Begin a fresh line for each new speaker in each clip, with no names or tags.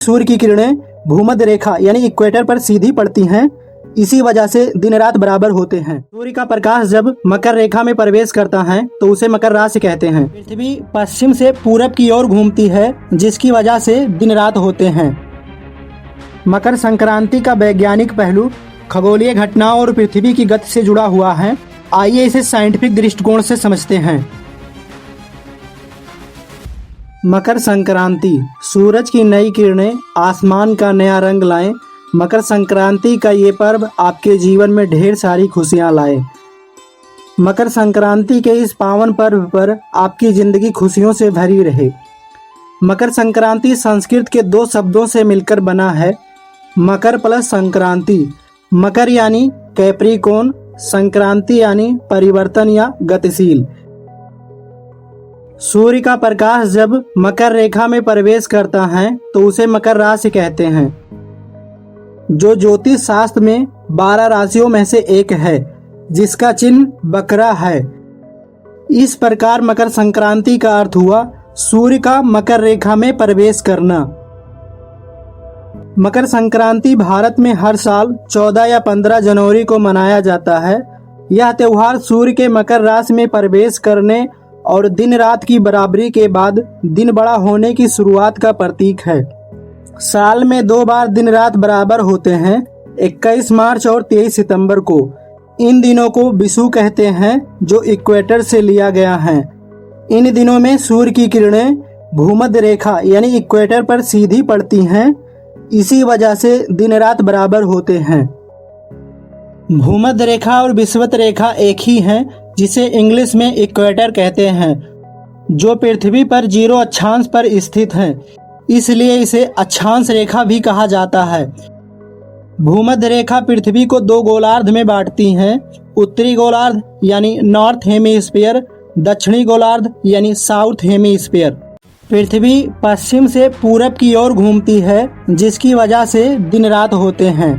सूर्य की किरणें भूमध्य रेखा यानी इक्वेटर पर सीधी पड़ती हैं। इसी वजह से दिन रात बराबर होते हैं। सूर्य का प्रकाश जब मकर रेखा में प्रवेश करता है तो उसे मकर राशि कहते हैं। पृथ्वी पश्चिम से पूरब की ओर घूमती है, जिसकी वजह से दिन रात होते हैं। मकर संक्रांति का वैज्ञानिक पहलू खगोलीय घटनाओं और पृथ्वी की गति से जुड़ा हुआ है। आइए इसे साइंटिफिक दृष्टिकोण से समझते हैं। मकर संक्रांति, सूरज की नई किरणें आसमान का नया रंग लाएं। मकर संक्रांति का ये पर्व आपके जीवन में ढेर सारी खुशियां लाए। मकर संक्रांति के इस पावन पर्व पर आपकी जिंदगी खुशियों से भरी रहे। मकर संक्रांति संस्कृत के दो शब्दों से मिलकर बना है, मकर प्लस संक्रांति। मकर यानी कैप्रिकॉर्न, संक्रांति यानी परिवर्तन या गतिशील। सूर्य का प्रकाश जब मकर रेखा में प्रवेश करता है तो उसे मकर राशि कहते हैं, जो ज्योतिष शास्त्र में 12 राशियों में से एक है, जिसका चिन्ह बकरा है। इस प्रकार मकर संक्रांति का अर्थ हुआ सूर्य का मकर रेखा में प्रवेश करना। मकर संक्रांति भारत में हर साल 14 या 15 जनवरी को मनाया जाता है। यह त्योहार सूर्य के मकर राशि में प्रवेश करने और दिन रात की बराबरी के बाद दिन बड़ा होने की शुरुआत का प्रतीक है। साल में 2 बार दिन रात बराबर होते हैं, 21 मार्च और 23 सितंबर को। इन दिनों को विषु कहते हैं, जो इक्वेटर से लिया गया है। इन दिनों में सूर्य की किरणें भूमध्य रेखा यानी इक्वेटर पर सीधी पड़ती हैं। इसी वजह से दिन रात बराबर होते हैं। भूमध्य रेखा और विषुवत रेखा एक ही है, जिसे इंग्लिश में इक्वेटर कहते हैं, जो पृथ्वी पर 0 अक्षांश पर स्थित है। इसलिए इसे अक्षांश रेखा भी कहा जाता है। भूमध्य रेखा पृथ्वी को 2 गोलार्ध में बांटती हैं, उत्तरी गोलार्ध यानी नॉर्थ हेमीस्फीयर, दक्षिणी गोलार्ध यानी साउथ हेमीस्फीयर। पृथ्वी पश्चिम से पूरब की ओर घूमती है, जिसकी वजह से दिन रात होते हैं।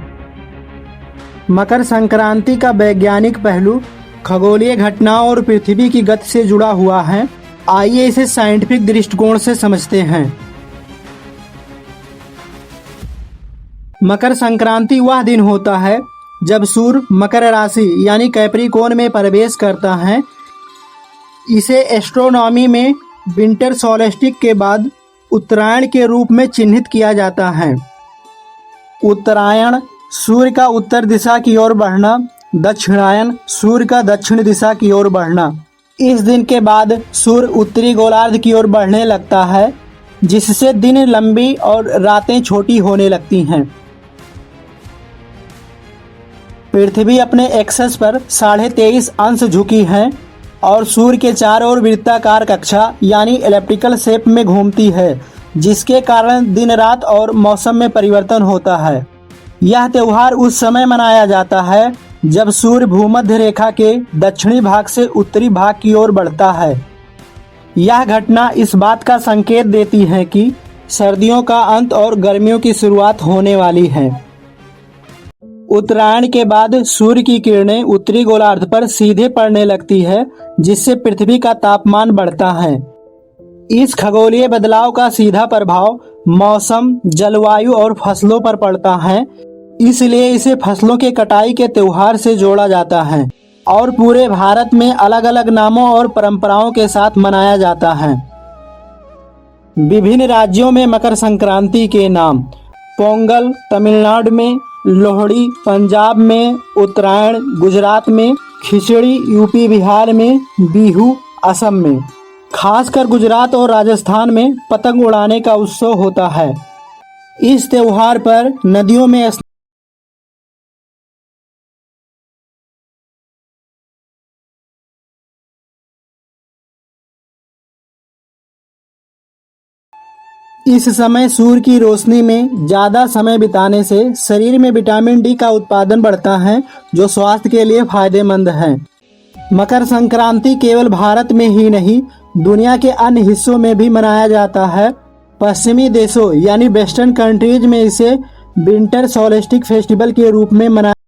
मकर संक्रांति का वैज्ञानिक पहलू खगोलीय घटनाओं और पृथ्वी की गति से जुड़ा हुआ है। आइए इसे साइंटिफिक दृष्टिकोण से समझते हैं। मकर संक्रांति वह दिन होता है जब सूर्य मकर राशि यानी कैप्रिकॉर्न में प्रवेश करता है। इसे एस्ट्रोनॉमी में विंटर सोलेस्टिक के बाद उत्तरायण के रूप में चिन्हित किया जाता है। उत्तरायण सूर्य का उत्तर दिशा की ओर बढ़ना, दक्षिणायन सूर्य का दक्षिण दिशा की ओर बढ़ना। इस दिन के बाद सूर्य उत्तरी गोलार्ध की ओर बढ़ने लगता है, जिससे दिन लंबी और रातें छोटी होने लगती हैं। पृथ्वी अपने एक्सेस पर 23.5 अंश झुकी है और सूर्य के चारों ओर वृत्ताकार कक्षा यानी एलिप्टिकल शेप में घूमती है, जिसके कारण दिन रात और मौसम में परिवर्तन होता है। यह त्योहार उस समय मनाया जाता है जब सूर्य भूमध्य रेखा के दक्षिणी भाग से उत्तरी भाग की ओर बढ़ता है। यह घटना इस बात का संकेत देती है कि सर्दियों का अंत और गर्मियों की शुरुआत होने वाली है। उत्तरायण के बाद सूर्य की किरणें उत्तरी गोलार्ध पर सीधे पड़ने लगती है, जिससे पृथ्वी का तापमान बढ़ता है। इस खगोलीय बदलाव का सीधा प्रभाव मौसम, जलवायु और फसलों पर पड़ता है। इसलिए इसे फसलों के कटाई के त्योहार से जोड़ा जाता है और पूरे भारत में अलग अलग नामों और परंपराओं के साथ मनाया जाता है। विभिन्न राज्यों में मकर संक्रांति के नाम: पोंगल तमिलनाडु में, लोहड़ी पंजाब में, उत्तरायण गुजरात में, खिचड़ी यूपी बिहार में, बिहू असम में। खासकर गुजरात और राजस्थान में पतंग उड़ाने का उत्सव होता है। इस त्योहार पर नदियों में इस समय सूर्य की रोशनी में ज़्यादा समय बिताने से शरीर में विटामिन डी का उत्पादन बढ़ता है, जो स्वास्थ्य के लिए फायदेमंद है। मकर संक्रांति केवल भारत में ही नहीं, दुनिया के अन्य हिस्सों में भी मनाया जाता है। पश्चिमी देशों यानी वेस्टर्न कंट्रीज में इसे विंटर सोलेस्टिक फेस्टिवल के रूप में मनाया